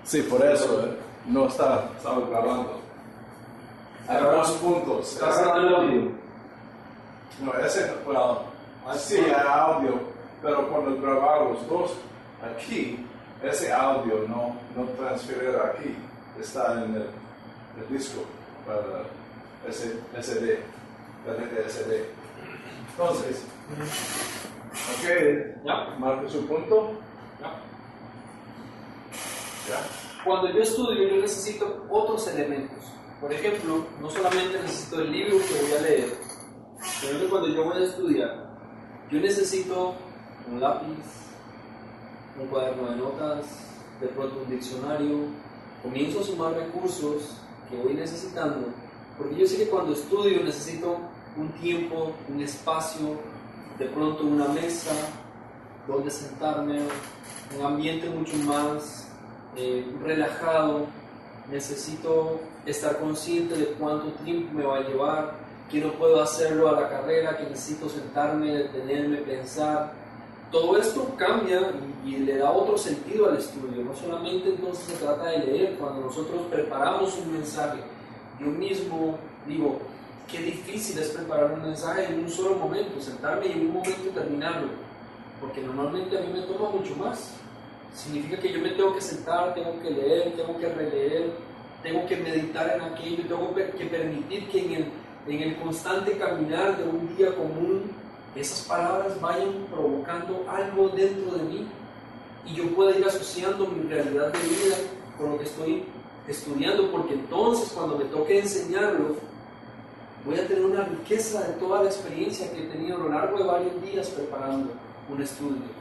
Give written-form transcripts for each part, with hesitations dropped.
Sí, por eso no estaba grabando. Hay dos puntos. ¿Estás grabando el audio? No, sí hay audio, pero cuando grabamos los dos aquí, ese audio no transfiere aquí, está en el disco para SD, tarjeta SD. Entonces, ok, ¿Ya? marca su punto. ¿Ya? Ya. Cuando yo estudio, yo necesito otros elementos. Por ejemplo, no solamente necesito el libro que voy a leer, sino que cuando yo voy a estudiar, yo necesito un lápiz, un cuaderno de notas, de pronto un diccionario. Comienzo a sumar recursos que voy necesitando, porque yo sé que cuando estudio necesito un tiempo, un espacio, de pronto una mesa donde sentarme, un ambiente mucho más relajado. Necesito estar consciente de cuánto tiempo me va a llevar, que no puedo hacerlo a la carrera, que necesito sentarme, detenerme, pensar. Todo esto cambia y le da otro sentido al estudio. No solamente entonces se trata de leer. Cuando nosotros preparamos un mensaje, yo mismo digo, qué difícil es preparar un mensaje en un solo momento, sentarme y en un momento terminarlo, porque normalmente a mí me toma mucho más. Significa que yo me tengo que sentar, tengo que leer, tengo que releer, tengo que meditar en aquello, tengo que permitir que en el constante caminar de un día común, esas palabras vayan provocando algo dentro de mí y yo pueda ir asociando mi realidad de vida con lo que estoy estudiando, porque entonces cuando me toque enseñarlo, voy a tener una riqueza de toda la experiencia que he tenido a lo largo de varios días preparando un estudio.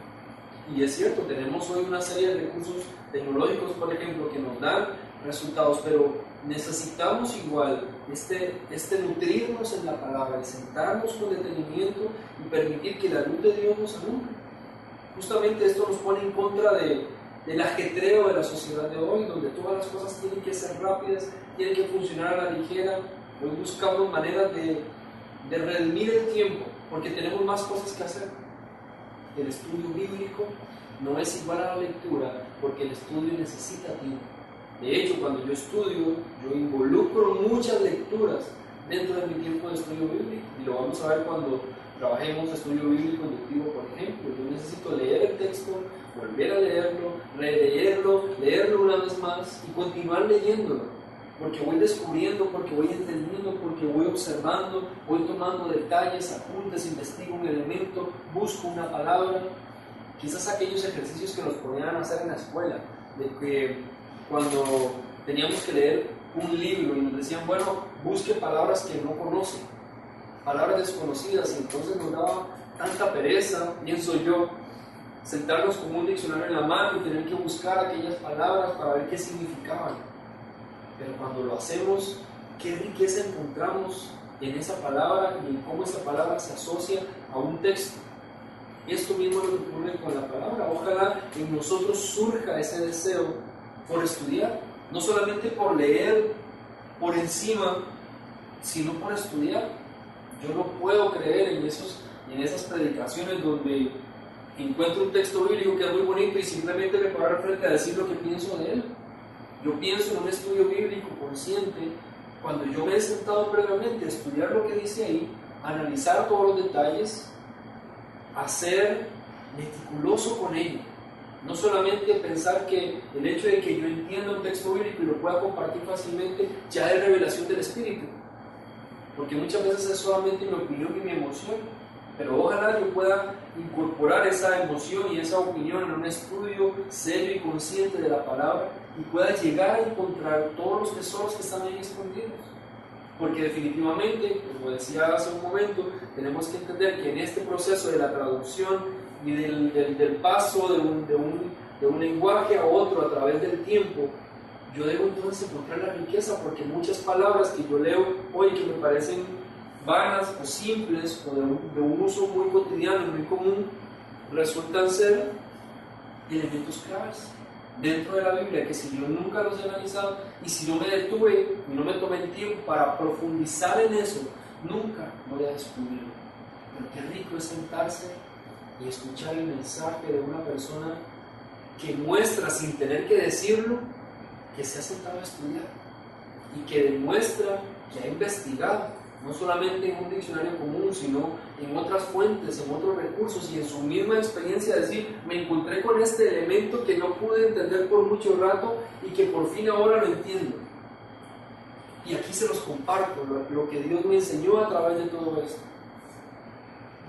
Y es cierto, tenemos hoy una serie de recursos tecnológicos, por ejemplo, que nos dan resultados, pero necesitamos igual este nutrirnos en la palabra, el sentarnos con detenimiento y permitir que la luz de Dios nos alumbre. Justamente esto nos pone en contra del ajetreo de la sociedad de hoy, donde todas las cosas tienen que ser rápidas, tienen que funcionar a la ligera. Hoy buscamos maneras de redimir el tiempo, porque tenemos más cosas que hacer. El estudio bíblico no es igual a la lectura, porque el estudio necesita tiempo. De hecho, cuando yo estudio, yo involucro muchas lecturas dentro de mi tiempo de estudio bíblico, y lo vamos a ver cuando trabajemos estudio bíblico inductivo, por ejemplo. Yo necesito leer el texto, volver a leerlo, releerlo, leerlo una vez más y continuar leyéndolo, porque voy descubriendo, porque voy entendiendo, porque voy observando, voy tomando detalles, apuntes, investigo un elemento, busco una palabra. Quizás aquellos ejercicios que nos ponían a hacer en la escuela, de que cuando teníamos que leer un libro y nos decían, bueno, busque palabras que no conoce, palabras desconocidas, y entonces nos daba tanta pereza, pienso yo, sentarnos con un diccionario en la mano y tener que buscar aquellas palabras para ver qué significaban. Pero cuando lo hacemos, qué riqueza encontramos en esa palabra y en cómo esa palabra se asocia a un texto. Esto mismo es lo que ocurre con la palabra. Ojalá en nosotros surja ese deseo por estudiar, no solamente por leer por encima, sino por estudiar. Yo no puedo creer en esas predicaciones donde encuentro un texto bíblico que es muy bonito y simplemente me paro al frente a decir lo que pienso de él. Yo pienso en un estudio bíblico consciente cuando yo me he sentado previamente a estudiar lo que dice ahí, analizar todos los detalles, a ser meticuloso con ello. No solamente pensar que el hecho de que yo entienda un texto bíblico y lo pueda compartir fácilmente ya es revelación del Espíritu, porque muchas veces es solamente mi opinión y mi emoción, pero ojalá yo pueda incorporar esa emoción y esa opinión en un estudio serio y consciente de la palabra y pueda llegar a encontrar todos los tesoros que están ahí escondidos. Porque definitivamente, como decía hace un momento, tenemos que entender que en este proceso de la traducción y del paso de un lenguaje a otro a través del tiempo, yo debo entonces encontrar la riqueza, porque muchas palabras que yo leo hoy que me parecen vanas o simples o de un uso muy cotidiano, muy común, resultan ser elementos claves dentro de la Biblia, que si yo nunca los he analizado y si no me detuve y no me tomé el tiempo para profundizar en eso, nunca voy a descubrirlo. Pero qué rico es sentarse y escuchar el mensaje de una persona que muestra sin tener que decirlo que se ha sentado a estudiar y que demuestra que ha investigado, no solamente en un diccionario común, sino en otras fuentes, en otros recursos y en su misma experiencia de decir, me encontré con este elemento que no pude entender por mucho rato y que por fin ahora lo entiendo. Y aquí se los comparto, lo que Dios me enseñó a través de todo esto.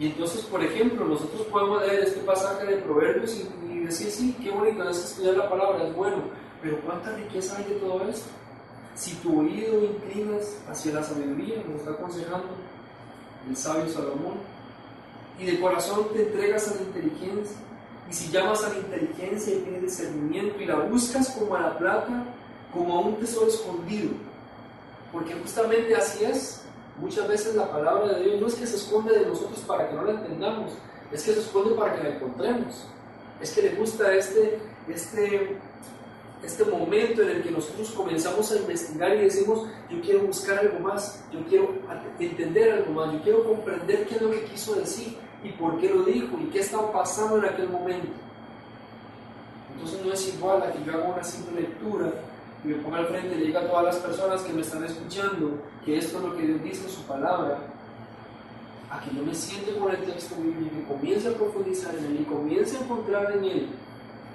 Y entonces, por ejemplo, nosotros podemos leer este pasaje de Proverbios y decir, sí, qué bonito es estudiar la palabra, es bueno, pero ¿cuánta riqueza hay de todo esto? Si tu oído inclinas hacia la sabiduría, nos está aconsejando el sabio Salomón, y de corazón te entregas a la inteligencia, y si llamas a la inteligencia y tienes discernimiento y la buscas como a la plata, como a un tesoro escondido, porque justamente así es. Muchas veces la palabra de Dios no es que se esconde de nosotros para que no la entendamos, es que se esconde para que la encontremos. Es que le gusta este momento en el que nosotros comenzamos a investigar y decimos, yo quiero buscar algo más, yo quiero entender algo más, yo quiero comprender qué es lo que quiso decir y por qué lo dijo y qué estaba pasando en aquel momento. Entonces no es igual a que yo haga una simple lectura y me ponga al frente y le diga a todas las personas que me están escuchando que esto es lo que Dios dice en su palabra, a que yo me siente con el texto bíblico y comience a profundizar en él y comience a encontrar en él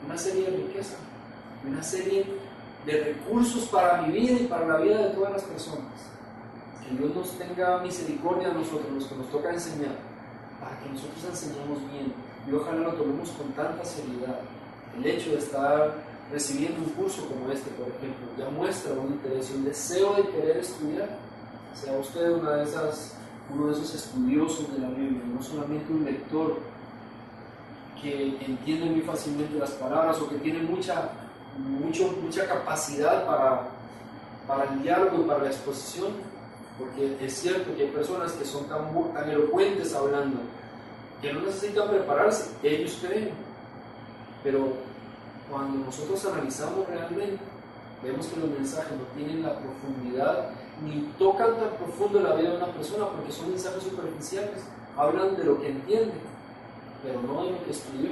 una serie de riqueza, una serie de recursos para mi vida y para la vida de todas las personas. Que Dios nos tenga misericordia a nosotros, los que nos toca enseñar, para que nosotros enseñemos bien y ojalá lo tomemos con tanta seriedad. El hecho de estar recibiendo un curso como este, por ejemplo, ya muestra un interés y un deseo de querer estudiar. Sea usted uno de esos estudiosos de la Biblia, no solamente un lector que entiende muy fácilmente las palabras o que tiene mucha capacidad para el diálogo y para la exposición, porque es cierto que hay personas que son tan elocuentes hablando que no necesitan prepararse, ellos creen, pero cuando nosotros analizamos realmente, vemos que los mensajes no tienen la profundidad ni tocan tan profundo la vida de una persona porque son mensajes superficiales, hablan de lo que entienden, pero no de lo que estudió,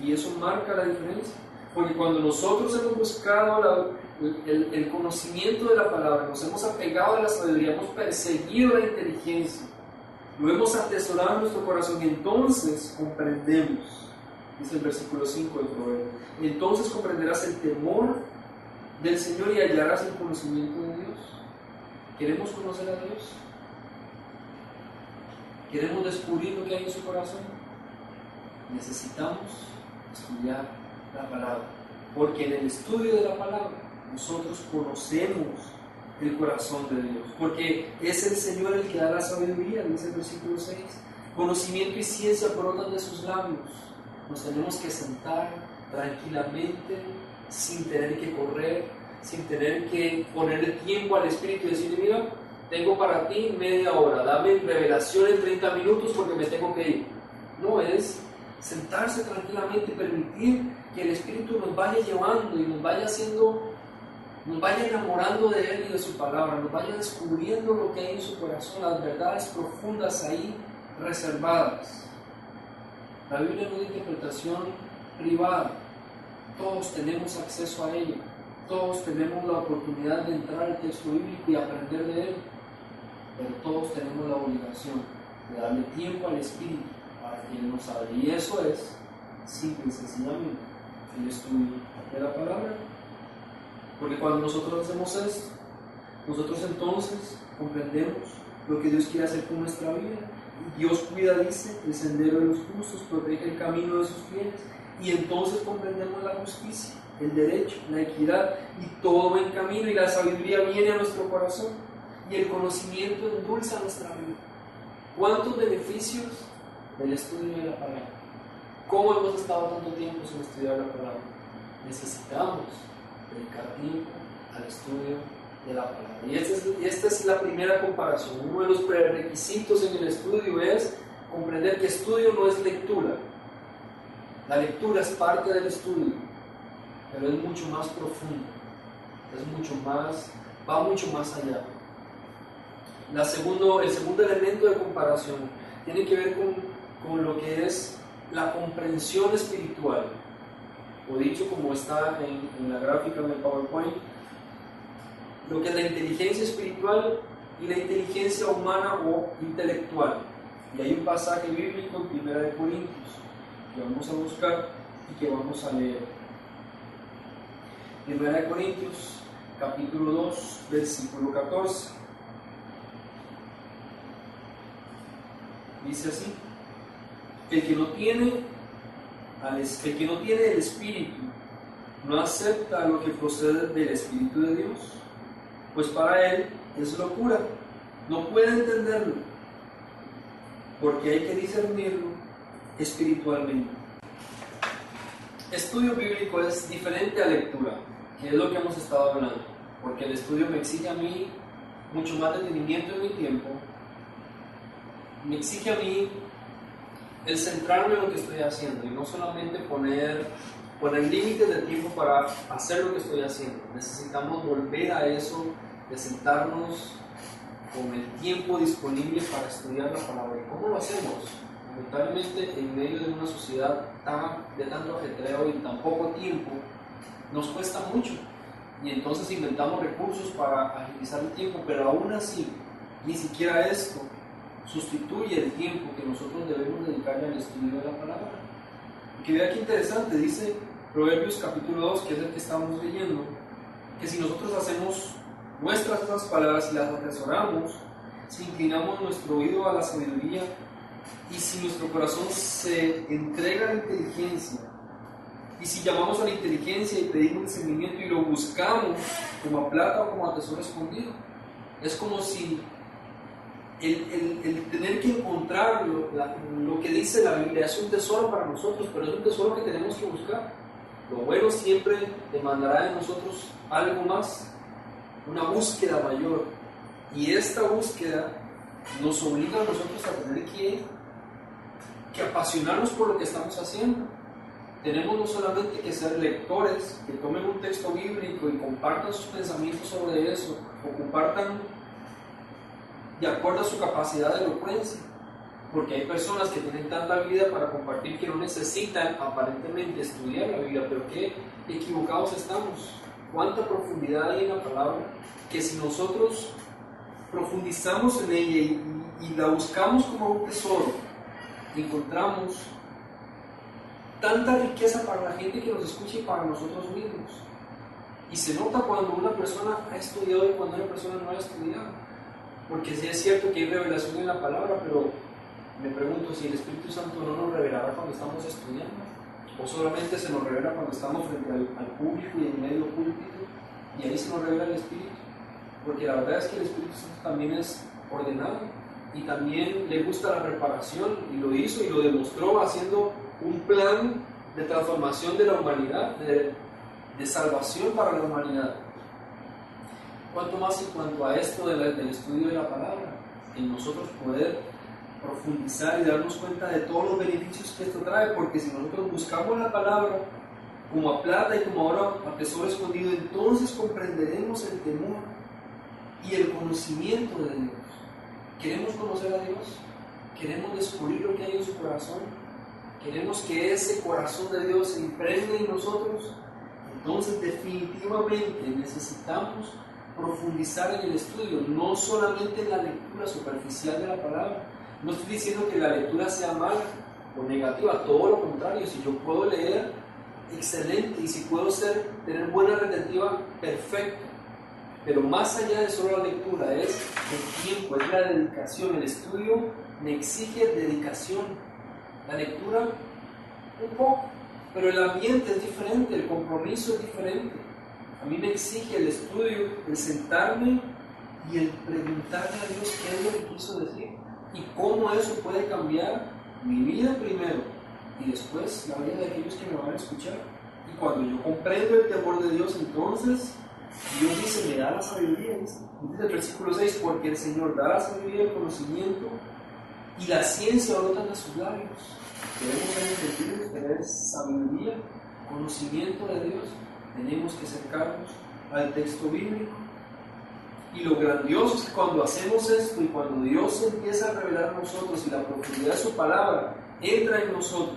y eso marca la diferencia, porque cuando nosotros hemos buscado el conocimiento de la palabra, nos hemos apegado a la sabiduría, hemos perseguido la inteligencia, lo hemos atesorado en nuestro corazón, y entonces comprendemos. Dice el versículo 5 del Proverbio, entonces comprenderás el temor del Señor y hallarás el conocimiento de Dios. ¿Queremos conocer a Dios? ¿Queremos descubrir lo que hay en su corazón? Necesitamos estudiar la palabra, porque en el estudio de la palabra nosotros conocemos el corazón de Dios, porque es el Señor el que da la sabiduría, dice el versículo 6. Conocimiento y ciencia brotan de sus labios. Nos tenemos que sentar tranquilamente, sin tener que correr, sin tener que ponerle tiempo al Espíritu y decirle, mira, tengo para ti media hora, dame revelación en 30 minutos porque me tengo que ir. No, es sentarse tranquilamente y permitir que el Espíritu nos vaya llevando y nos vaya enamorando de Él y de su palabra, nos vaya descubriendo lo que hay en su corazón, las verdades profundas ahí reservadas. La Biblia no es de interpretación privada, todos tenemos acceso a ella, todos tenemos la oportunidad de entrar al texto bíblico y aprender de él, pero todos tenemos la obligación de darle tiempo al Espíritu para que Él nos hable, y eso es simple y sencillamente el estudio de la palabra, porque cuando nosotros hacemos esto, nosotros entonces comprendemos lo que Dios quiere hacer con nuestra vida. Dios cuida, dice, el sendero de los justos, protege el camino de sus fieles, y entonces comprendemos la justicia, el derecho, la equidad y todo buen camino, y la sabiduría viene a nuestro corazón y el conocimiento endulza nuestra vida. ¿Cuántos beneficios del estudio de la palabra? ¿Cómo hemos estado tanto tiempo sin estudiar la palabra? Necesitamos dedicar tiempo al estudio de la palabra. Y esta es la primera comparación. Uno de los prerequisitos en el estudio es comprender que estudio no es lectura. La lectura es parte del estudio, pero es mucho más profundo, va mucho más allá. El segundo elemento de comparación tiene que ver con lo que es la comprensión espiritual. o dicho como está en la gráfica en el PowerPoint, lo que es la inteligencia espiritual y la inteligencia humana o intelectual. Y hay un pasaje bíblico en 1 Corintios que vamos a buscar y que vamos a leer. 1 Corintios capítulo 2, versículo 14. Dice así: el que no tiene el Espíritu no acepta lo que procede del Espíritu de Dios, pues para él es locura, no puede entenderlo, porque hay que discernirlo espiritualmente. Estudio bíblico es diferente a lectura, que es lo que hemos estado hablando, porque el estudio me exige a mí mucho más detenimiento en mi tiempo, me exige a mí el centrarme en lo que estoy haciendo y no solamente poner límites de tiempo para hacer lo que estoy haciendo. Necesitamos volver a eso, de sentarnos con el tiempo disponible para estudiar la palabra. ¿Y cómo lo hacemos? Lamentablemente, en medio de una sociedad de tanto ajetreo y tan poco tiempo, nos cuesta mucho. Y entonces inventamos recursos para agilizar el tiempo, pero aún así, ni siquiera esto sustituye el tiempo que nosotros debemos dedicarle al estudio de la palabra. Y que vea qué interesante, dice Proverbios capítulo 2, que es el que estamos leyendo, que si nosotros hacemos nuestras estas palabras y las atesoramos, si inclinamos nuestro oído a la sabiduría y si nuestro corazón se entrega a la inteligencia, y si llamamos a la inteligencia y pedimos discernimiento y lo buscamos como a plata o como a tesoro escondido, es como si el tener que encontrar lo que dice la Biblia es un tesoro para nosotros, pero es un tesoro que tenemos que buscar. Lo bueno siempre demandará de nosotros algo más, una búsqueda mayor, y esta búsqueda nos obliga a nosotros a tener que apasionarnos por lo que estamos haciendo. Tenemos no solamente que ser lectores, que tomen un texto bíblico y compartan sus pensamientos sobre eso, o compartan de acuerdo a su capacidad de elocuencia, porque hay personas que tienen tanta habilidad para compartir que no necesitan aparentemente estudiar la Biblia, pero qué equivocados estamos. Cuánta profundidad hay en la palabra, que si nosotros profundizamos en ella y la buscamos como un tesoro, encontramos tanta riqueza para la gente que nos escucha y para nosotros mismos. Y se nota cuando una persona ha estudiado y cuando una persona no ha estudiado. Porque sí es cierto que hay revelación en la palabra, pero me pregunto si el Espíritu Santo no nos revelará cuando estamos estudiando, o solamente se nos revela cuando estamos frente al público y en medio púlpito, y ahí se nos revela el Espíritu. Porque la verdad es que el Espíritu Santo también es ordenado y también le gusta la reparación, y lo hizo y lo demostró haciendo un plan de transformación de la humanidad, de salvación para la humanidad. Cuanto más en cuanto a esto del estudio de la palabra, en nosotros poder profundizar y darnos cuenta de todos los beneficios que esto trae, porque si nosotros buscamos la palabra como a plata y como oro a tesoro escondido, entonces comprenderemos el temor y el conocimiento de Dios. ¿Queremos conocer a Dios? ¿Queremos descubrir lo que hay en su corazón? ¿Queremos que ese corazón de Dios se impregne en nosotros? Entonces definitivamente necesitamos profundizar en el estudio, no solamente en la lectura superficial de la palabra. No estoy diciendo que la lectura sea mala o negativa, todo lo contrario. Si yo puedo leer, excelente, y si puedo tener buena retentiva, perfecto. Pero más allá de solo la lectura, es el tiempo, es la dedicación. El estudio me exige dedicación, la lectura un poco, pero el ambiente es diferente, el compromiso es diferente. A mí me exige el estudio, el sentarme y el preguntarle a Dios qué es lo que quiso decir y cómo eso puede cambiar mi vida primero y después la vida de aquellos que me van a escuchar. Y cuando yo comprendo el temor de Dios, entonces Dios dice, me da la sabiduría. Dice el versículo 6, porque el Señor da la sabiduría, el conocimiento y la ciencia brotan de sus labios. Queremos ser entendidos, tener sabiduría, conocimiento de Dios. Tenemos que acercarnos al texto bíblico. Y lo grandioso es que cuando hacemos esto y cuando Dios empieza a revelar a nosotros y la profundidad de su palabra entra en nosotros,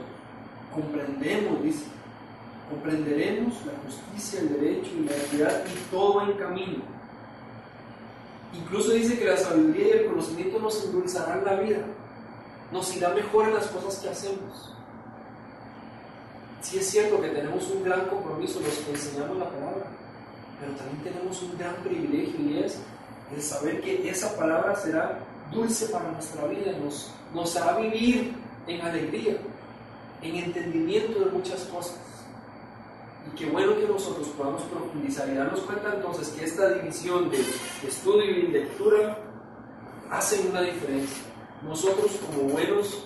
comprendemos, dice, comprenderemos la justicia, el derecho y la equidad y todo en camino. Incluso dice que la sabiduría y el conocimiento nos endulzarán la vida, nos irá mejor en las cosas que hacemos. Sí es cierto que tenemos un gran compromiso los que enseñamos la palabra, pero también tenemos un gran privilegio y es el saber que esa palabra será dulce para nuestra vida, nos hará vivir en alegría, en entendimiento de muchas cosas. Y qué bueno que nosotros podamos profundizar y darnos cuenta entonces que esta división de estudio y lectura hacen una diferencia. Nosotros como buenos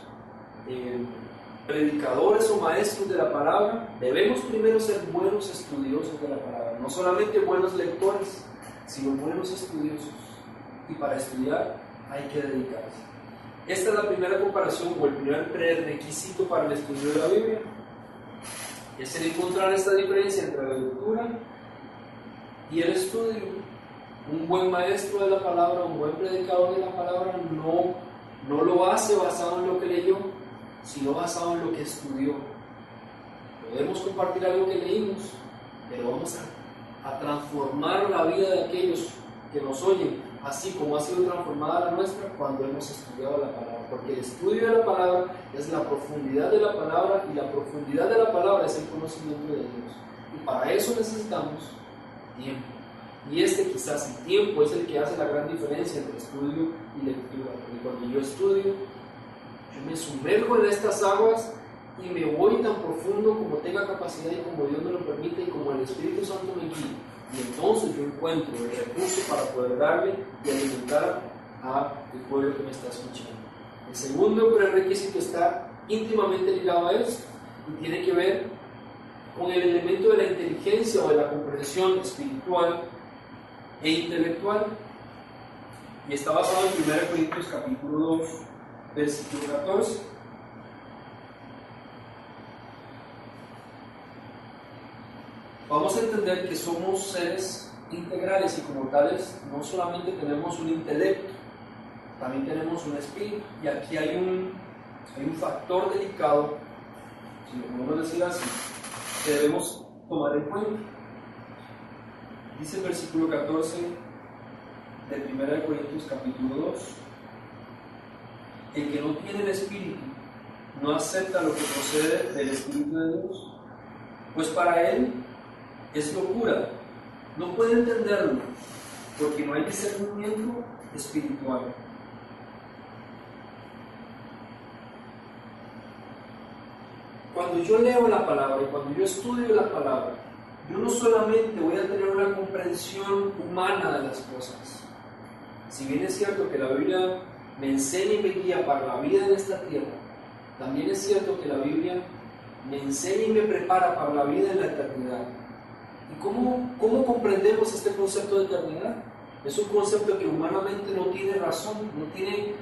predicadores o maestros de la palabra debemos primero ser buenos estudiosos de la palabra, no solamente buenos lectores, sino buenos estudiosos. Y para estudiar hay que dedicarse. Esta es la primera comparación o el primer prerequisito para el estudio de la Biblia. Es el encontrar esta diferencia entre la lectura y el estudio. Un buen maestro de la palabra, un buen predicador de la palabra no lo hace basado en lo que leyó, sino basado en lo que estudió. Podemos compartir algo que leímos, pero vamos a transformar la vida de aquellos que nos oyen, así como ha sido transformada la nuestra cuando hemos estudiado la palabra. Porque el estudio de la palabra es la profundidad de la palabra, y la profundidad de la palabra es el conocimiento de Dios. Y para eso necesitamos tiempo. Y quizás el tiempo es el que hace la gran diferencia entre estudio y lectura. Porque cuando yo estudio, yo me sumerjo en estas aguas y me voy tan profundo como tenga capacidad y como Dios me lo permite y como el Espíritu Santo me guía. Y entonces yo encuentro el recurso para poder darle y alimentar al pueblo que me está escuchando. El segundo prerequisito está íntimamente ligado a esto y tiene que ver con el elemento de la inteligencia o de la comprensión espiritual e intelectual, y está basado en 1 Corintios capítulo 2, versículo 14. Vamos a entender que somos seres integrales y como tales no solamente tenemos un intelecto, también tenemos un espíritu, y aquí hay un factor delicado, si lo podemos decir así, que debemos tomar en cuenta. Dice el versículo 14 de 1 Corintios capítulo 2: el que no tiene el espíritu no acepta lo que procede del Espíritu de Dios, pues para él es locura, no puede entenderlo, porque no hay discernimiento espiritual. Cuando yo leo la palabra y cuando yo estudio la palabra, yo no solamente voy a tener una comprensión humana de las cosas. Si bien es cierto que la Biblia me enseña y me guía para la vida en esta tierra, también es cierto que la Biblia me enseña y me prepara para la vida en la eternidad. ¿Y cómo comprendemos este concepto de eternidad? Es un concepto que humanamente no tiene razón, no tiene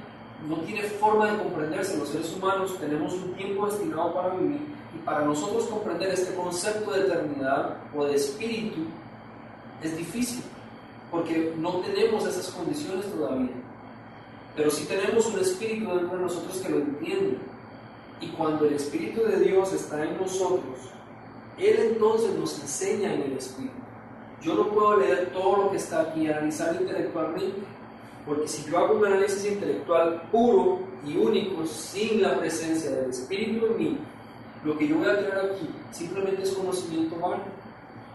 forma de comprenderse. Los seres humanos tenemos un tiempo destinado para vivir, y para nosotros comprender este concepto de eternidad o de espíritu es difícil, porque no tenemos esas condiciones todavía. Pero sí tenemos un espíritu dentro de nosotros que lo entiende, y cuando el Espíritu de Dios está en nosotros, Él entonces nos enseña en el Espíritu. Yo no puedo leer todo lo que está aquí y analizar intelectualmente, porque si yo hago un análisis intelectual puro y único, sin la presencia del Espíritu en mí, lo que yo voy a tener aquí simplemente es conocimiento humano.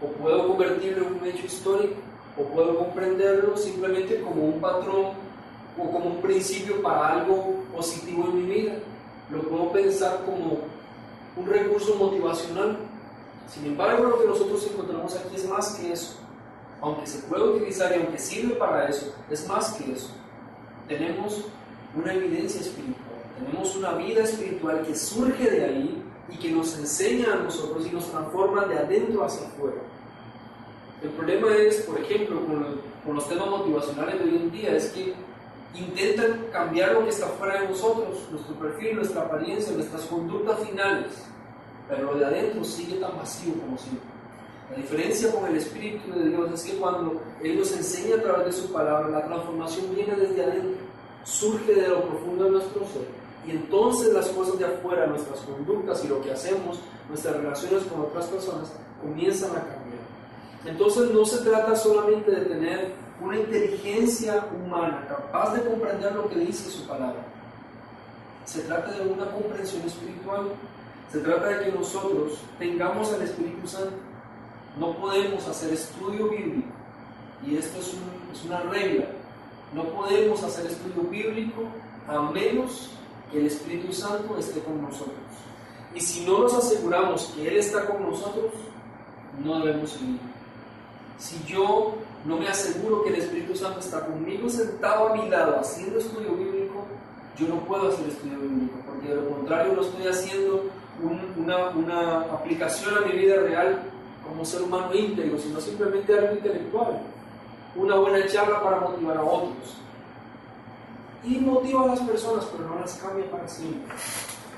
O puedo convertirlo en un hecho histórico, o puedo comprenderlo simplemente como un patrón o como un principio para algo positivo en mi vida. Lo puedo pensar como un recurso motivacional. Sin embargo, lo que nosotros encontramos aquí es más que eso. Aunque se puede utilizar y aunque sirve para eso, es más que eso. Tenemos una evidencia espiritual, tenemos una vida espiritual que surge de ahí y que nos enseña a nosotros y nos transforma de adentro hacia afuera. El problema es, por ejemplo, con los temas motivacionales de hoy en día, es que intentan cambiar lo que está fuera de nosotros, nuestro perfil, nuestra apariencia, nuestras conductas finales, pero lo de adentro sigue tan vacío como siempre. La diferencia con el Espíritu de Dios es que cuando Él nos enseña a través de su palabra, la transformación viene desde adentro, surge de lo profundo de nuestro ser Y entonces las cosas de afuera, nuestras conductas y lo que hacemos, nuestras relaciones con otras personas, comienzan a cambiar. Entonces no se trata solamente de tener una inteligencia humana capaz de comprender lo que dice su palabra. Se trata de una comprensión espiritual. Se trata de que nosotros tengamos al Espíritu Santo. No podemos hacer estudio bíblico, y esto es una regla. No podemos hacer estudio bíblico a menos que el Espíritu Santo esté con nosotros. Y si no nos aseguramos que Él está con nosotros, no debemos seguir. Si yo no me aseguro que el Espíritu Santo está conmigo sentado a mi lado haciendo estudio bíblico, yo no puedo hacer estudio bíblico, porque de lo contrario no estoy haciendo una aplicación a mi vida real como ser humano íntegro, sino simplemente algo intelectual, una buena charla para motivar a otros. Y motiva a las personas, pero no las cambia para siempre.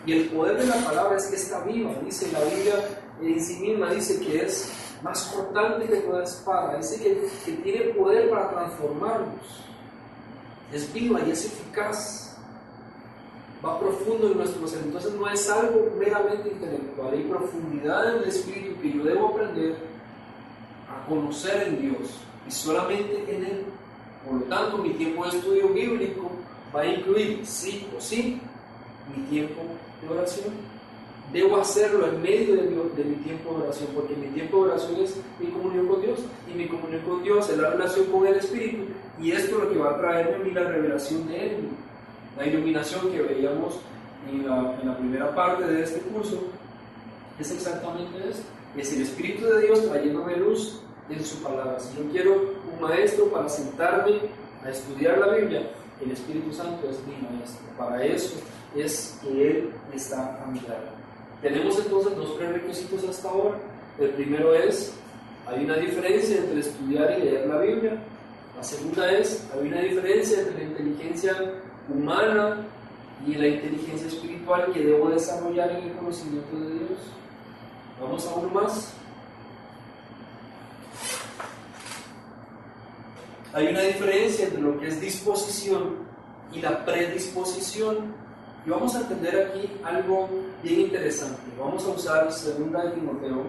Y el poder de la palabra es que está viva. Dice la Biblia en sí misma, dice que es más cortante que toda espada, dice que tiene poder para transformarnos. Es viva y es eficaz, va profundo en nuestro ser. Entonces no es algo meramente intelectual, hay profundidad en el espíritu que yo debo aprender a conocer en Dios y solamente en Él. Por lo tanto, mi tiempo de estudio bíblico va a incluir, sí o sí, mi tiempo de oración. Debo hacerlo en medio de mi tiempo de oración, porque mi tiempo de oración es mi comunión con Dios, y mi comunión con Dios es la relación con el Espíritu, y esto es lo que va a traerme a mí la revelación de Él. La iluminación que veíamos en la primera parte de este curso es exactamente esto: es el Espíritu de Dios trayéndome luz en su palabra. Si yo quiero un maestro para sentarme a estudiar la Biblia, el Espíritu Santo es mi maestro. Para eso es que Él está a mi lado. Tenemos entonces dos prerequisitos hasta ahora. El primero es, hay una diferencia entre estudiar y leer la Biblia. La segunda es, hay una diferencia entre la inteligencia humana y la inteligencia espiritual que debo desarrollar en el conocimiento de Dios. Vamos a uno más. Hay una diferencia entre lo que es disposición y la predisposición. Y vamos a entender aquí algo bien interesante. Vamos a usar 2 de Timoteo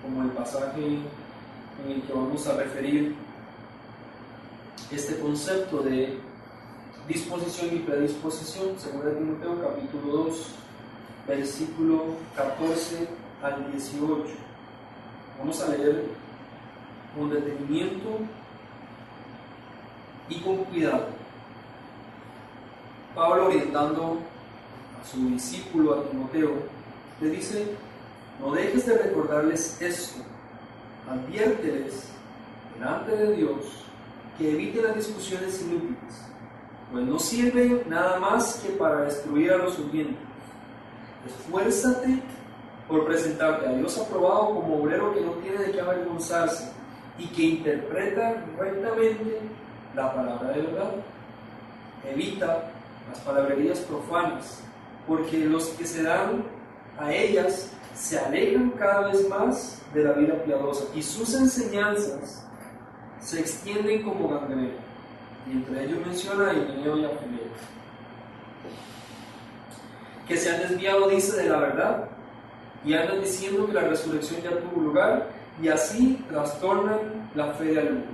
como el pasaje en el que vamos a referir este concepto de disposición y predisposición. 2 de Timoteo capítulo 2, versículo 14 al 18. Vamos a leer con detenimiento y con cuidado. Pablo, orientando a su discípulo, a Timoteo, le dice: no dejes de recordarles esto, adviérteles delante de Dios que eviten las discusiones inútiles, pues no sirven nada más que para destruir a los oyentes. Esfuérzate por presentarte a Dios aprobado como obrero que no tiene de qué avergonzarse y que interpreta rectamente la palabra de verdad. Evita las palabrerías profanas, porque los que se dan a ellas se alejan cada vez más de la vida piadosa, y sus enseñanzas se extienden como gangrena. Y entre ellos menciona a Himeneo y a Filemón, que se han desviado, dice, de la verdad, y andan diciendo que la resurrección ya tuvo lugar, y así trastornan la fe de algunos.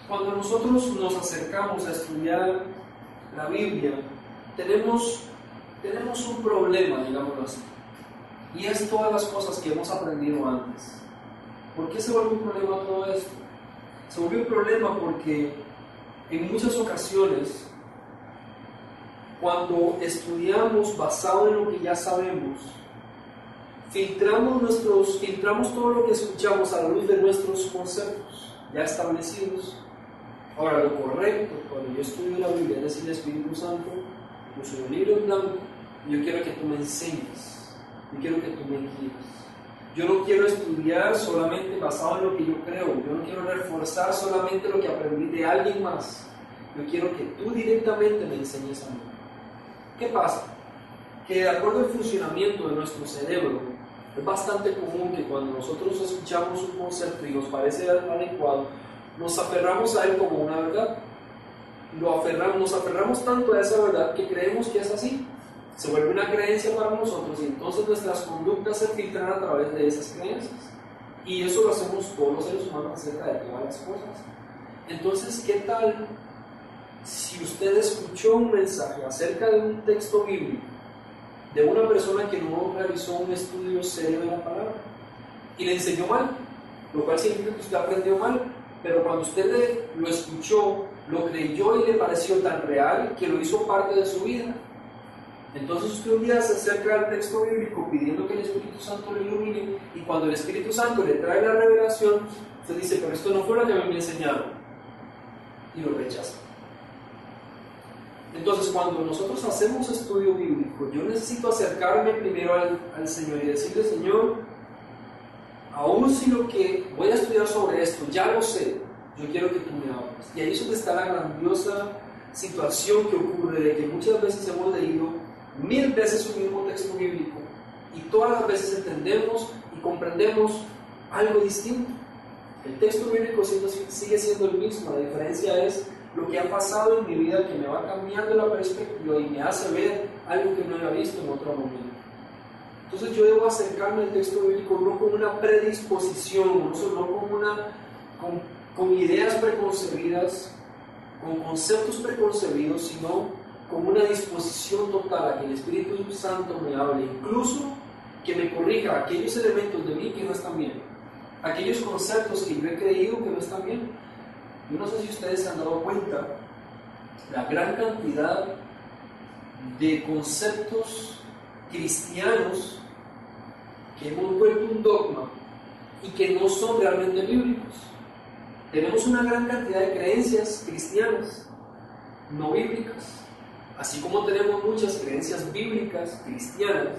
Cuando nosotros nos acercamos a estudiar la Biblia, tenemos un problema, digámoslo así, y es todas las cosas que hemos aprendido antes. ¿Por qué se vuelve un problema todo esto? Se vuelve un problema porque en muchas ocasiones, cuando estudiamos basado en lo que ya sabemos, filtramos todo lo que escuchamos a la luz de nuestros conceptos ya establecidos. Ahora, lo correcto, cuando yo estudio la Biblia, es decir, el Espíritu Santo, puso un libro en blanco, y yo quiero que tú me enseñes, yo quiero que tú me guíes. Yo no quiero estudiar solamente basado en lo que yo creo, yo no quiero reforzar solamente lo que aprendí de alguien más, yo quiero que tú directamente me enseñes a mí. ¿Qué pasa? Que de acuerdo al funcionamiento de nuestro cerebro, es bastante común que cuando nosotros escuchamos un concepto y nos parece adecuado, nos aferramos a él como una verdad. nos aferramos tanto a esa verdad que creemos que es así. Se vuelve una creencia para nosotros y entonces nuestras conductas se filtran a través de esas creencias. Y eso lo hacemos todos los seres humanos acerca de todas las cosas. Entonces, ¿qué tal si usted escuchó un mensaje acerca de un texto bíblico de una persona que no realizó un estudio serio de la palabra y le enseñó mal? Lo cual significa que usted aprendió mal, pero cuando usted lo escuchó, lo creyó y le pareció tan real que lo hizo parte de su vida. Entonces usted un día se acerca al texto bíblico pidiendo que el Espíritu Santo lo ilumine, y cuando el Espíritu Santo le trae la revelación, usted dice, pero esto no fue lo que me enseñaron, y lo rechaza. Entonces cuando nosotros hacemos estudio bíblico, yo necesito acercarme primero al Señor y decirle, Señor, aún si lo que voy a estudiar sobre esto ya lo sé, yo quiero que tú me hables. Y ahí es donde está la grandiosa situación que ocurre, de que muchas veces hemos leído 1000 veces un mismo texto bíblico y todas las veces entendemos y comprendemos algo distinto. El texto bíblico sigue siendo el mismo, la diferencia es lo que ha pasado en mi vida, que me va cambiando la perspectiva y me hace ver algo que no había visto en otro momento. Entonces yo debo acercarme al texto bíblico no con una predisposición, no con ideas preconcebidas, con conceptos preconcebidos, sino con una disposición total a que el Espíritu Santo me hable, incluso que me corrija aquellos elementos de mí que no están bien, aquellos conceptos que yo he creído que no están bien. Yo no sé si ustedes se han dado cuenta la gran cantidad de conceptos cristianos que hemos vuelto un dogma y que no son realmente bíblicos. Tenemos una gran cantidad de creencias cristianas no bíblicas, así como tenemos muchas creencias bíblicas cristianas.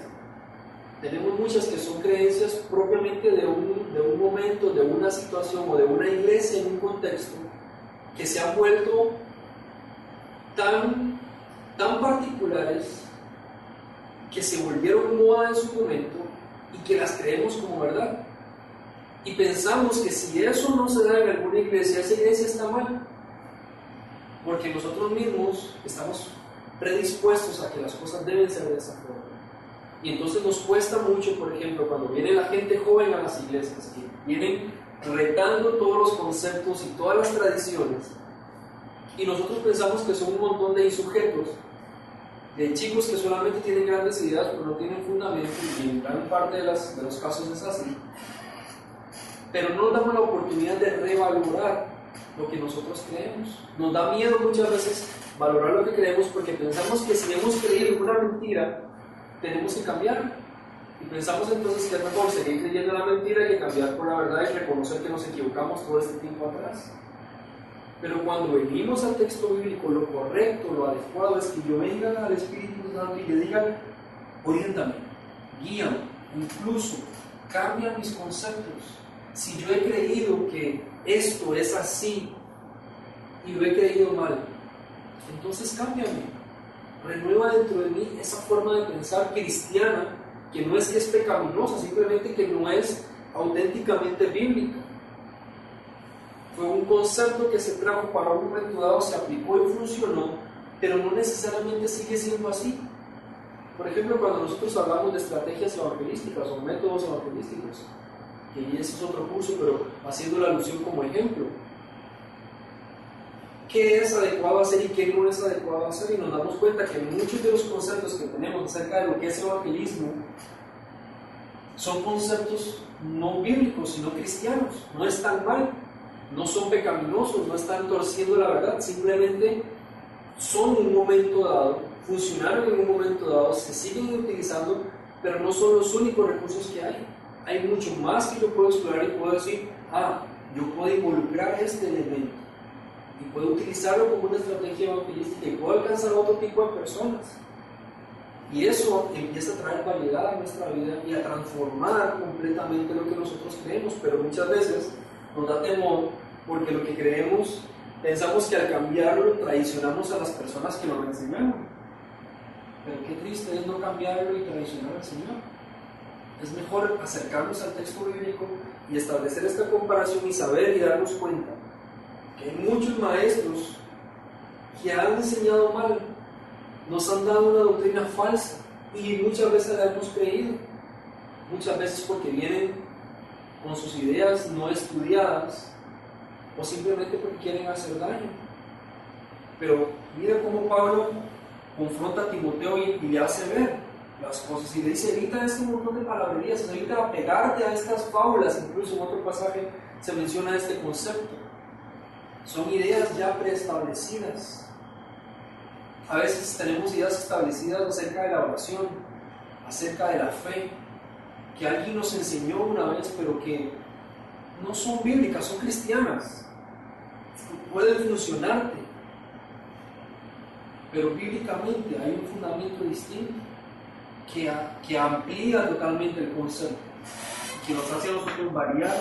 Tenemos muchas que son creencias propiamente de un momento, de una situación o de una iglesia en un contexto, que se han vuelto tan particulares que se volvieron moda en su momento y que las creemos como verdad. Y pensamos que si eso no se da en alguna iglesia, esa iglesia está mal, porque nosotros mismos estamos predispuestos a que las cosas deben ser de esa forma. Y entonces nos cuesta mucho, por ejemplo, cuando viene la gente joven a las iglesias, que vienen retando todos los conceptos y todas las tradiciones, y nosotros pensamos que son un montón de insujetos, de chicos que solamente tienen grandes ideas pero no tienen fundamento, y en gran parte de los casos es así. Pero no nos damos la oportunidad de revalorar lo que nosotros creemos. Nos da miedo muchas veces valorar lo que creemos, porque pensamos que si hemos creído una mentira, tenemos que cambiar. Y pensamos entonces que es mejor seguir creyendo la mentira que cambiar por la verdad y reconocer que nos equivocamos todo este tiempo atrás. Pero cuando venimos al texto bíblico, lo correcto, lo adecuado es que yo venga al Espíritu Santo y le diga, oriéntame, guíame, incluso cambia mis conceptos. Si yo he creído que esto es así y lo he creído mal, entonces cámbiame, renueva dentro de mí esa forma de pensar cristiana, que no es que es pecaminosa, simplemente que no es auténticamente bíblica. Fue un concepto que se trajo para un momento dado, se aplicó y funcionó, pero no necesariamente sigue siendo así. Por ejemplo, cuando nosotros hablamos de estrategias evangelísticas o métodos evangelísticos, que ese es otro curso, pero haciendo la alusión como ejemplo, ¿qué es adecuado hacer y qué no es adecuado hacer? Y nos damos cuenta que muchos de los conceptos que tenemos acerca de lo que es evangelismo son conceptos no bíblicos, sino cristianos. No están mal, no son pecaminosos, no están torciendo la verdad, simplemente son en un momento dado, funcionaron en un momento dado, se siguen utilizando, pero no son los únicos recursos que hay. Hay mucho más que yo puedo explorar y puedo decir, yo puedo involucrar este elemento y puedo utilizarlo como una estrategia evangelística y puedo alcanzar a otro tipo de personas. Y eso empieza a traer variedad a nuestra vida y a transformar completamente lo que nosotros creemos, pero muchas veces nos da temor porque lo que creemos, pensamos que al cambiarlo traicionamos a las personas que nos enseñaron. Pero qué triste es no cambiarlo y traicionar al Señor. Es mejor acercarnos al texto bíblico y establecer esta comparación y saber y darnos cuenta que hay muchos maestros que han enseñado mal, nos han dado una doctrina falsa y muchas veces la hemos creído. Muchas veces porque vienen con sus ideas no estudiadas o simplemente porque quieren hacer daño. Pero mira cómo Pablo confronta a Timoteo y le hace ver las cosas y le dice: evita este montón de palabrerías, evita apegarte a estas fábulas. Incluso en otro pasaje se menciona este concepto. Son ideas ya preestablecidas. A veces tenemos ideas establecidas acerca de la oración, acerca de la fe, que alguien nos enseñó una vez, pero que no son bíblicas, son cristianas. Pueden funcionarte, pero bíblicamente hay un fundamento distinto que amplía totalmente el concepto, que nos hace a nosotros variar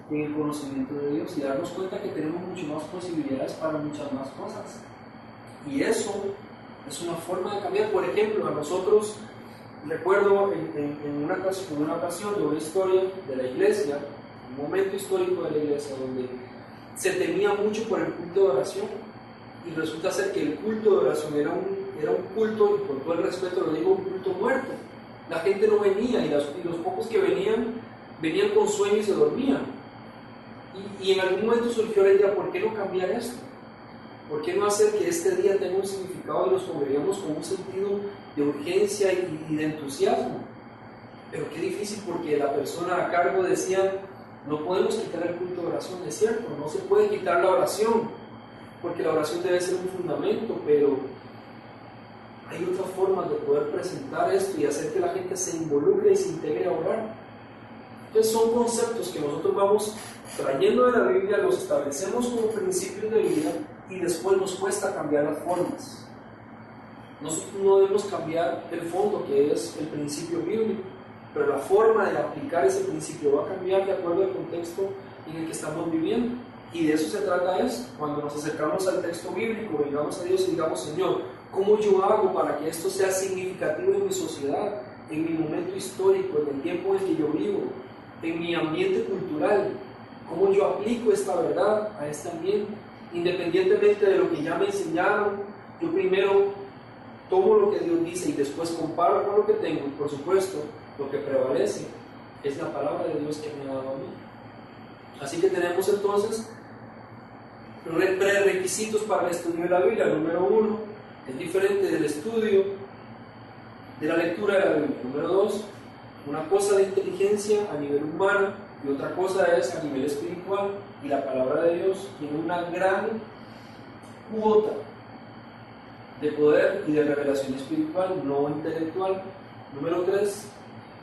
en el conocimiento de Dios y darnos cuenta que tenemos mucho más posibilidades para muchas más cosas. Y eso es una forma de cambiar. Por ejemplo, a nosotros, recuerdo en una ocasión de una historia de la iglesia, un momento histórico de la iglesia donde se temía mucho por el culto de oración, y resulta ser que el culto de oración era un culto, y con todo el respeto lo digo, un culto muerto. La gente no venía, y los pocos que venían con sueño y se dormían. Y en algún momento surgió la idea: ¿por qué no cambiar esto? ¿Por qué no hacer que este día tenga un significado y nos congreguemos con un sentido de urgencia y de entusiasmo? Pero qué difícil, porque la persona a cargo decía: no podemos quitar el culto de oración. Es cierto, no se puede quitar la oración, porque la oración debe ser un fundamento, pero hay otras formas de poder presentar esto y hacer que la gente se involucre y se integre a orar. Entonces son conceptos que nosotros vamos trayendo de la Biblia, los establecemos como principios de vida y después nos cuesta cambiar las formas. Nosotros no debemos cambiar el fondo, que es el principio bíblico, pero la forma de aplicar ese principio va a cambiar de acuerdo al contexto en el que estamos viviendo. Y de eso se trata esto. Cuando nos acercamos al texto bíblico, vengamos a Dios y digamos: Señor, ¿cómo yo hago para que esto sea significativo en mi sociedad, en mi momento histórico, en el tiempo en el que yo vivo, en mi ambiente cultural? ¿Cómo yo aplico esta verdad a este ambiente? Independientemente de lo que ya me enseñaron, yo primero tomo lo que Dios dice y después comparo con lo que tengo. Y por supuesto, lo que prevalece es la palabra de Dios que me ha dado a mí. Así que tenemos entonces prerequisitos para el estudio de la Biblia. Número 1, es diferente del estudio, de la lectura de la Biblia. Número 2, una cosa de inteligencia a nivel humano y otra cosa es a nivel espiritual, y la palabra de Dios tiene una gran cuota de poder y de revelación espiritual, no intelectual. Número 3,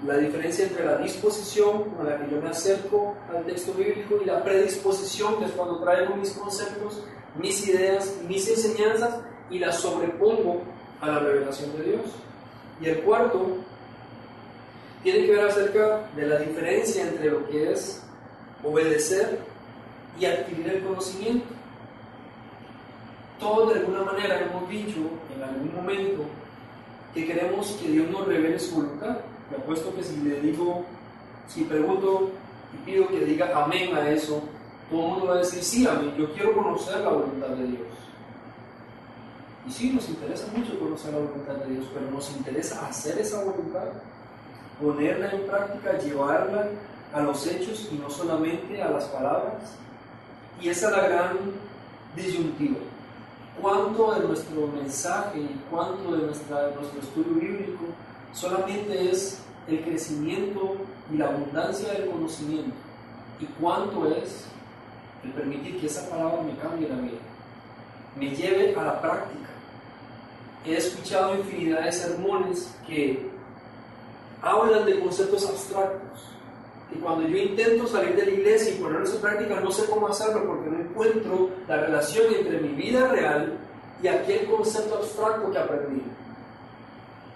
la diferencia entre la disposición con la que yo me acerco al texto bíblico y la predisposición, que es cuando traigo mis conceptos, mis ideas, mis enseñanzas y las sobrepongo a la revelación de Dios. Y el cuarto tiene que ver acerca de la diferencia entre lo que es obedecer y adquirir el conocimiento. Todos de alguna manera hemos dicho en algún momento que queremos que Dios nos revele su voluntad. Me apuesto que si pregunto y pido que diga amén a eso, todo el mundo va a decir: sí, amén, yo quiero conocer la voluntad de Dios. Y sí, nos interesa mucho conocer la voluntad de Dios, pero nos interesa hacer esa voluntad, ponerla en práctica, llevarla a los hechos y no solamente a las palabras. Y esa es la gran disyuntiva. ¿Cuánto de nuestro mensaje y cuánto de nuestro estudio bíblico solamente es el crecimiento y la abundancia del conocimiento? ¿Y cuánto es el permitir que esa palabra me cambie la vida, me lleve a la práctica? He escuchado infinidad de sermones que hablan de conceptos abstractos, y cuando yo intento salir de la iglesia y ponerlos en práctica, no sé cómo hacerlo porque no encuentro la relación entre mi vida real y aquel concepto abstracto que aprendí.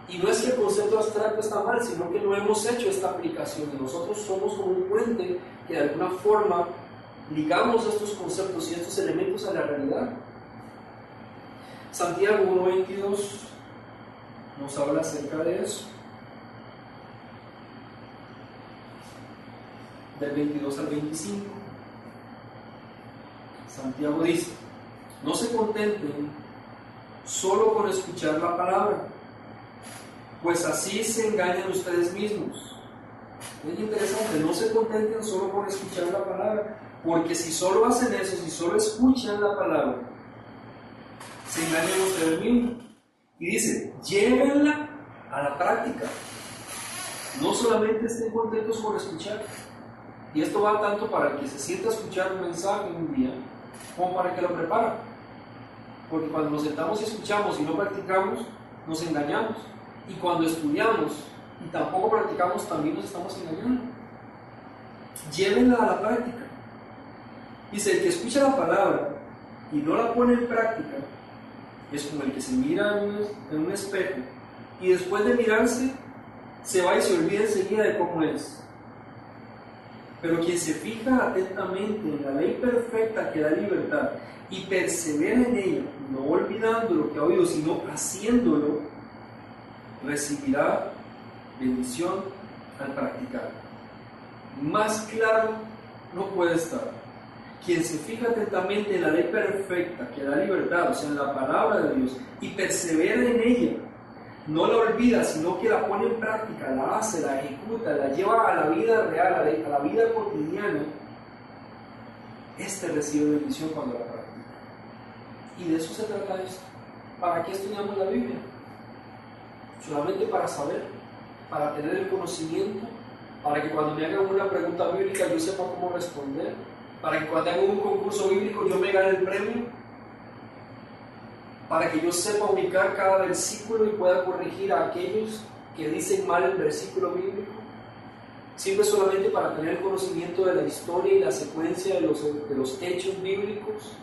Y no es que el concepto abstracto está mal, sino que no hemos hecho esta aplicación, y nosotros somos como un puente que de alguna forma ligamos estos conceptos y estos elementos a la realidad. Santiago 1:22 nos habla acerca de eso. Del 22 al 25. Santiago dice: no se contenten solo con escuchar la palabra, pues así se engañan ustedes mismos. Es interesante, no se contenten solo con escuchar la palabra, porque si solo hacen eso, si solo escuchan la palabra, se engañan ustedes mismos. Y dice, llévenla a la práctica. No solamente estén contentos por escuchar. Y esto va tanto para el que se sienta a escuchar un mensaje un día, como para el que lo prepara. Porque cuando nos sentamos y escuchamos y no practicamos, nos engañamos. Y cuando estudiamos y tampoco practicamos, también nos estamos engañando. Llévenla a la práctica. Dice, el que escucha la palabra y no la pone en práctica, es como el que se mira en un espejo y después de mirarse, se va y se olvida enseguida de cómo es. Pero quien se fija atentamente en la ley perfecta que da libertad y persevera en ella, no olvidando lo que ha oído, sino haciéndolo, recibirá bendición al practicar. Más claro no puede estar. Quien se fija atentamente en la ley perfecta que da libertad, o sea, en la palabra de Dios, y persevera en ella, no la olvida, sino que la pone en práctica, la hace, la ejecuta, la lleva a la vida real, a la vida cotidiana, recibe bendición cuando la practica. Y de eso se trata esto. ¿Para qué estudiamos la Biblia? Solamente para saber, para tener el conocimiento, para que cuando me hagan una pregunta bíblica yo sepa cómo responder, para que cuando haga un concurso bíblico yo me gane el premio, para que yo sepa ubicar cada versículo y pueda corregir a aquellos que dicen mal el versículo bíblico. Sirve solamente para tener el conocimiento de la historia y la secuencia de los hechos bíblicos,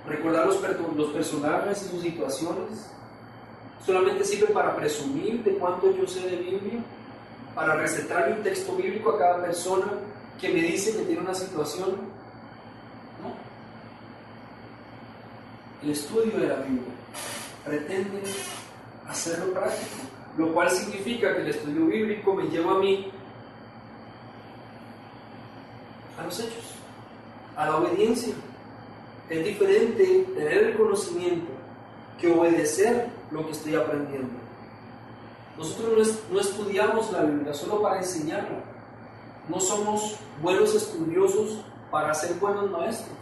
recordar los personajes y sus situaciones. Solamente sirve para presumir de cuánto yo sé de Biblia, para recetarle un texto bíblico a cada persona que me dice que tiene una situación. No. El estudio de la Biblia pretende hacerlo práctico, lo cual significa que el estudio bíblico me lleva a mí a los hechos, a la obediencia. Es diferente tener el conocimiento que obedecer lo que estoy aprendiendo. Nosotros no estudiamos la Biblia solo para enseñarla. No somos buenos estudiosos para ser buenos maestros.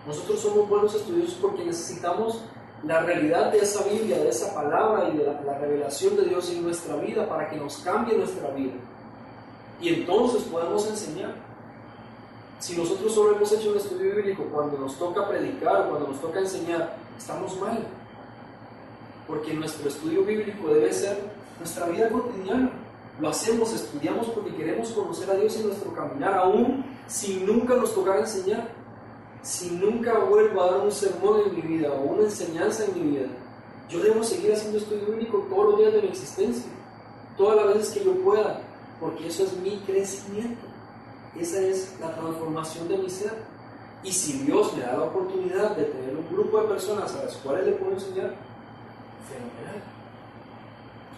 Nosotros somos buenos estudiosos porque necesitamos la realidad de esa Biblia, de esa palabra y de la revelación de Dios en nuestra vida para que nos cambie nuestra vida. Y entonces podemos enseñar. Si nosotros solo hemos hecho un estudio bíblico cuando nos toca predicar o cuando nos toca enseñar, estamos mal. Porque nuestro estudio bíblico debe ser nuestra vida cotidiana. Lo hacemos, estudiamos porque queremos conocer a Dios en nuestro caminar, aún si nunca nos tocara enseñar. Si nunca vuelvo a dar un sermón en mi vida o una enseñanza en mi vida, yo debo seguir haciendo estudio bíblico todos los días de mi existencia, todas las veces que yo pueda, porque eso es mi crecimiento. Esa es la transformación de mi ser. Y si Dios me da la oportunidad de tener un grupo de personas a las cuales le puedo enseñar, fenomenal.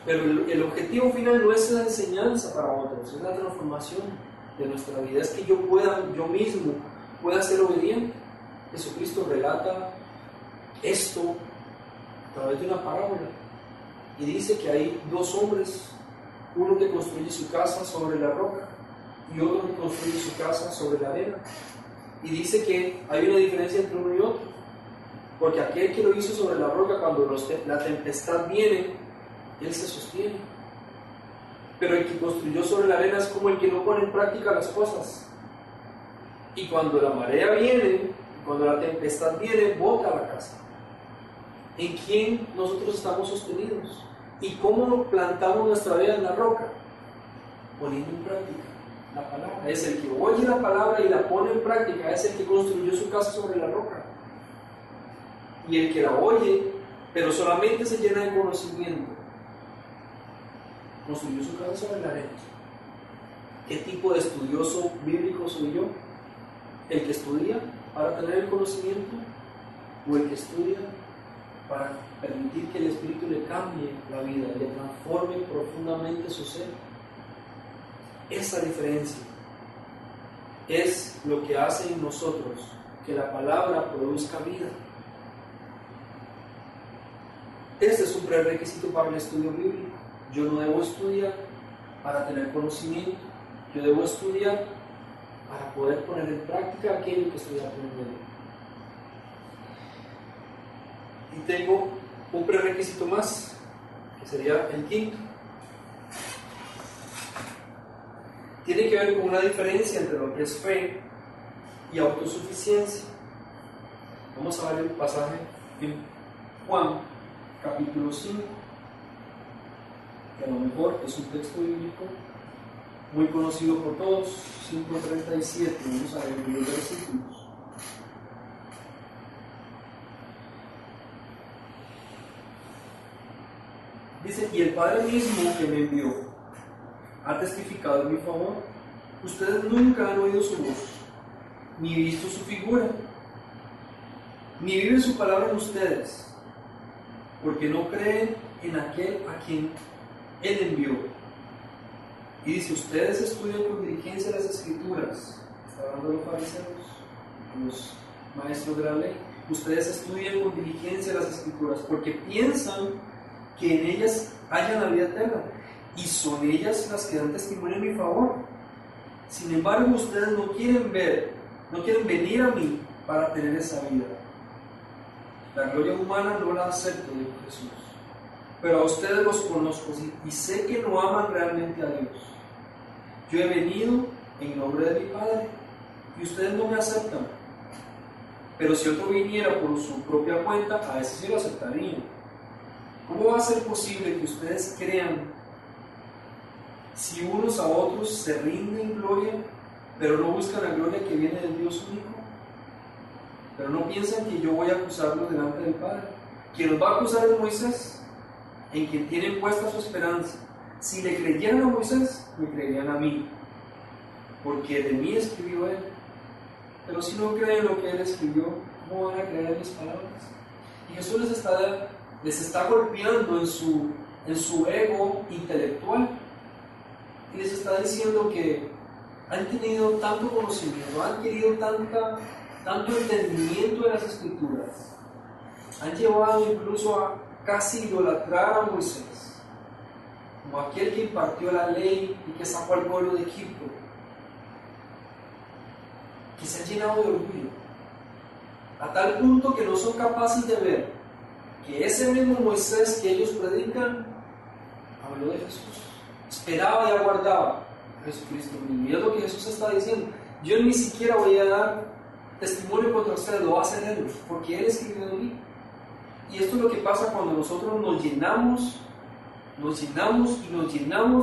Pero el objetivo final no es la enseñanza para otros, es la transformación de nuestra vida. Es que yo mismo pueda ser obediente. Jesucristo relata esto a través de una parábola y dice que hay dos hombres, uno que construye su casa sobre la roca y otro que construye su casa sobre la arena. Y dice que hay una diferencia entre uno y otro, porque aquel que lo hizo sobre la roca, cuando la tempestad viene, él se sostiene. Pero el que construyó sobre la arena es como el que no pone en práctica las cosas. Y cuando la marea viene, cuando la tempestad viene, bota la casa. ¿En quién nosotros estamos sostenidos? ¿Y cómo plantamos nuestra vida en la roca? Poniendo en práctica la palabra. Es el que oye la palabra y la pone en práctica, es el que construyó su casa sobre la roca. Y el que la oye, pero solamente se llena de conocimiento, construyó su casa sobre la arena. ¿Qué tipo de estudioso bíblico soy yo? ¿El que estudia para tener el conocimiento o el que estudia para permitir que el Espíritu le cambie la vida, le transforme profundamente su ser? Esa diferencia es lo que hace en nosotros que la palabra produzca vida. Este es un prerequisito para el estudio bíblico. Yo no debo estudiar para tener conocimiento. Yo debo estudiar para poder poner en práctica aquello que estoy aprendiendo. Y tengo un prerequisito más, que sería el quinto. Tiene que ver con una diferencia entre lo que es fe y autosuficiencia. Vamos a ver el pasaje en Juan, capítulo 5, que a lo mejor es un texto bíblico muy conocido por todos, 5:37. Vamos a ver los versículos. Dice: y el Padre mismo que me envió ha testificado en mi favor. Ustedes nunca han oído su voz, ni visto su figura, ni vive su palabra en ustedes, porque no creen en aquel a quien Él envió. Y dice: ustedes estudian con diligencia las Escrituras. Está hablando de los fariseos, los maestros de la ley. Ustedes estudian con diligencia las Escrituras, porque piensan que en ellas haya la vida eterna, y son ellas las que dan testimonio en mi favor. Sin embargo, ustedes no quieren venir a mí para tener esa vida. La gloria humana no la acepto, dijo Jesús, pero a ustedes los conozco y sé que no aman realmente a Dios. Yo he venido en nombre de mi Padre y ustedes no me aceptan. Pero si otro viniera por su propia cuenta, a ese sí lo aceptarían. ¿Cómo va a ser posible que ustedes crean si unos a otros se rinden gloria, pero no buscan la gloria que viene del Dios único? Pero no piensan que yo voy a acusarlos delante del Padre. Quien los va a acusar es Moisés, en quien tienen puesta su esperanza. Si le creyeran a Moisés, me creerían a mí, porque de mí escribió él. Pero si no creen lo que él escribió, ¿cómo van a creer en mis palabras? Y Jesús les está golpeando en su ego intelectual, y les está diciendo que han tenido tanto conocimiento, han querido tanto entendimiento de las Escrituras, han llevado incluso a casi idolatrar a Moisés, como aquel que impartió la ley y que sacó al pueblo de Egipto, que se han llenado de orgullo, a tal punto que no son capaces de ver que ese mismo Moisés que ellos predican habló de Jesús, esperaba y aguardaba a Jesucristo mismo. Y es lo que Jesús está diciendo: yo ni siquiera voy a dar testimonio contra ustedes, lo va a hacer Él, porque Él escribió de mí. Y esto es lo que pasa cuando nosotros nos llenamos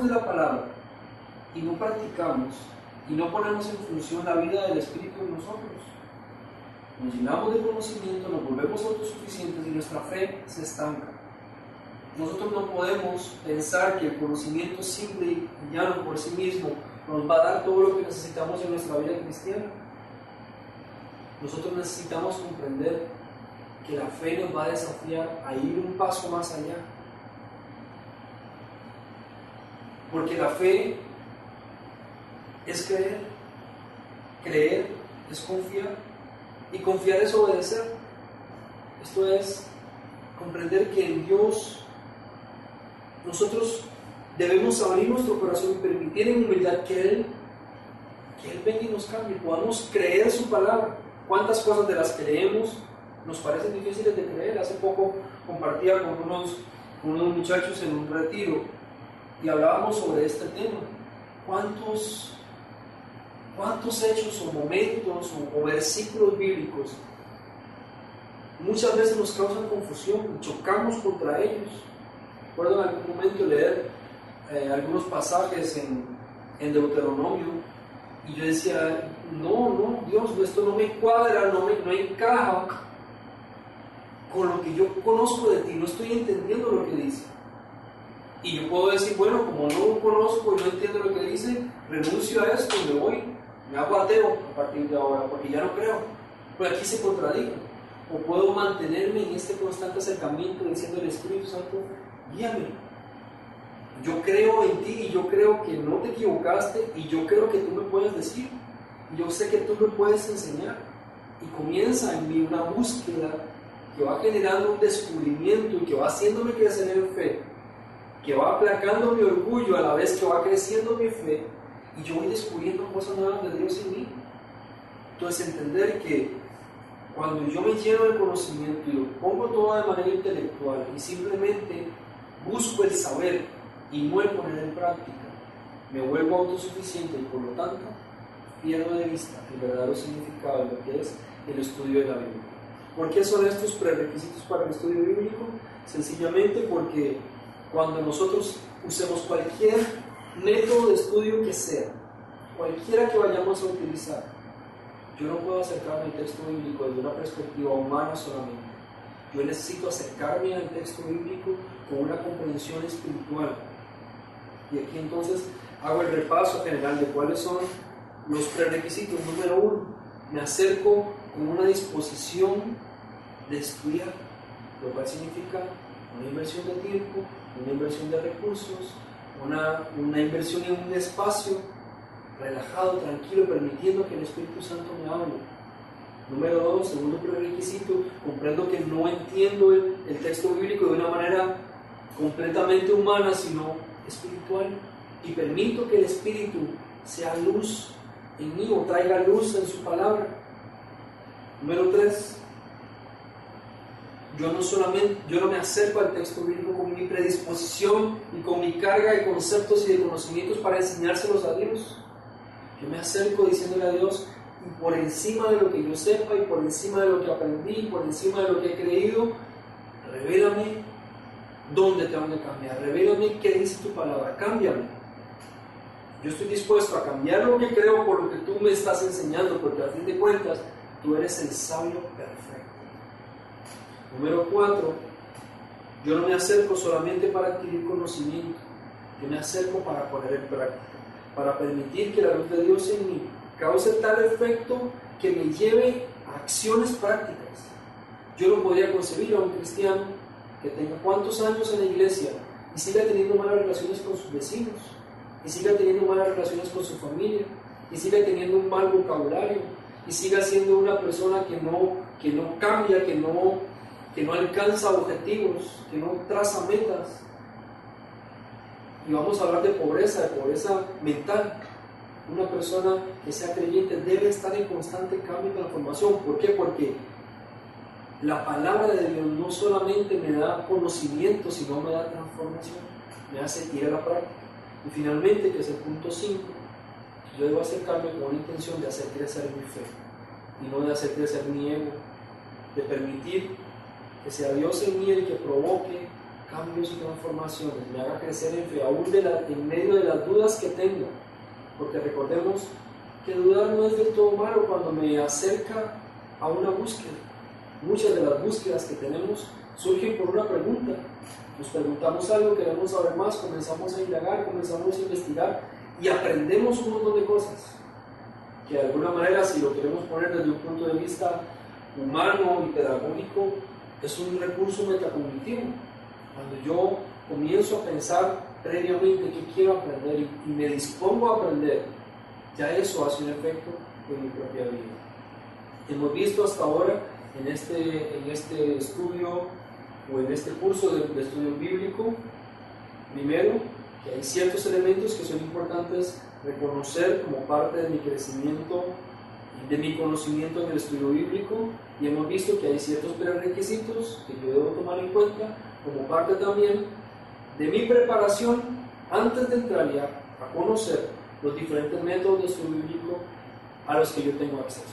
de la palabra y no practicamos y no ponemos en función la vida del Espíritu en nosotros. Nos llenamos de conocimiento, nos volvemos autosuficientes y nuestra fe se estanca. Nosotros no podemos pensar que el conocimiento simple y llano por sí mismo nos va a dar todo lo que necesitamos en nuestra vida cristiana. Nosotros necesitamos comprender que la fe nos va a desafiar a ir un paso más allá. Porque la fe es creer es confiar, y confiar es obedecer. Esto es comprender que en Dios nosotros debemos abrir nuestro corazón y permitir en humildad que Él venga y nos cambie, podamos creer su palabra. ¿Cuántas cosas de las que leemos nos parecen difíciles de creer? Hace poco compartía con unos muchachos en un retiro y hablábamos sobre este tema. ¿Cuántos hechos o momentos o versículos bíblicos muchas veces nos causan confusión y chocamos contra ellos? Recuerdo en algún momento leer algunos pasajes en Deuteronomio y yo decía: no, Dios, esto no me cuadra, no encaja con lo que yo conozco de ti, no estoy entendiendo lo que dice. Y yo puedo decir: bueno, como no conozco y no entiendo lo que dice, renuncio a esto, me hago ateo a partir de ahora, porque ya no creo. Pues aquí se contradice. O puedo mantenerme en este constante acercamiento diciendo al Espíritu Santo: guíame. Yo creo en ti y yo creo que no te equivocaste y yo creo que tú me puedes decir. Y yo sé que tú me puedes enseñar. Y comienza en mí una búsqueda que va generando un descubrimiento y que va haciéndome crecer en fe, que va aplacando mi orgullo a la vez que va creciendo mi fe, y yo voy descubriendo cosas nuevas de Dios en mí. Entonces entender que cuando yo me lleno de conocimiento y lo pongo todo de manera intelectual y simplemente busco el saber y no el poner en práctica, me vuelvo autosuficiente y por lo tanto pierdo de vista el verdadero significado de lo que es el estudio de la Biblia. ¿Por qué son estos prerequisitos para el estudio bíblico? Sencillamente porque cuando nosotros usemos cualquier método de estudio que sea, cualquiera que vayamos a utilizar, yo no puedo acercarme al texto bíblico desde una perspectiva humana solamente. Yo necesito acercarme al texto bíblico con una comprensión espiritual. Y aquí entonces hago el repaso general de cuáles son los prerequisitos. Número 1, me acerco con una disposición de estudiar, lo cual significa una inversión de tiempo, una inversión de recursos, una inversión en un espacio relajado, tranquilo, permitiendo que el Espíritu Santo me hable. Número 2, segundo prerequisito, comprendo que no entiendo el texto bíblico de una manera completamente humana, sino espiritual, y permito que el Espíritu sea luz en mí o traiga luz en su palabra. Número 3, yo no me acerco al texto bíblico con mi predisposición y con mi carga de conceptos y de conocimientos para enseñárselos a Dios. Yo me acerco diciéndole a Dios, y por encima de lo que yo sepa, y por encima de lo que aprendí, por encima de lo que he creído, revélame dónde tengo que cambiar, revélame qué dice tu palabra, cámbiame. Yo estoy dispuesto a cambiar lo que creo por lo que tú me estás enseñando, porque a fin de cuentas, tú eres el sabio perfecto. Número 4, yo no me acerco solamente para adquirir conocimiento, yo me acerco para poner en práctica, para permitir que la luz de Dios en mí cause tal efecto que me lleve a acciones prácticas. Yo no podría concebir a un cristiano que tenga cuántos años en la iglesia y siga teniendo malas relaciones con sus vecinos, y siga teniendo malas relaciones con su familia, y siga teniendo un mal vocabulario, y siga siendo una persona que no cambia, que no alcanza objetivos, que no traza metas. Y vamos a hablar de pobreza mental. Una persona que sea creyente debe estar en constante cambio y transformación. ¿Por qué? Porque la palabra de Dios no solamente me da conocimiento, sino me da transformación, me hace ir a la práctica. Y finalmente, que es el punto 5, yo debo acercarme con una intención de hacer crecer mi fe y no de hacer crecer mi ego, de permitir que sea Dios en mí el que provoque cambios y transformaciones, me haga crecer en fe, aún en medio de las dudas que tenga, porque recordemos que dudar no es del todo malo cuando me acerca a una búsqueda. Muchas de las búsquedas que tenemos surgen por una pregunta. Nos preguntamos algo, queremos saber más, comenzamos a indagar, comenzamos a investigar y aprendemos un montón de cosas que de alguna manera, si lo queremos poner desde un punto de vista humano y pedagógico, es un recurso metacognitivo. Cuando yo comienzo a pensar previamente qué quiero aprender y me dispongo a aprender, ya eso hace un efecto en mi propia vida. Hemos visto hasta ahora en este estudio o en este curso de estudio bíblico, primero, que hay ciertos elementos que son importantes reconocer como parte de mi crecimiento y de mi conocimiento en el estudio bíblico, y hemos visto que hay ciertos prerequisitos que yo debo tomar en cuenta como parte también de mi preparación antes de entrar ya a conocer los diferentes métodos de estudio bíblico a los que yo tengo acceso.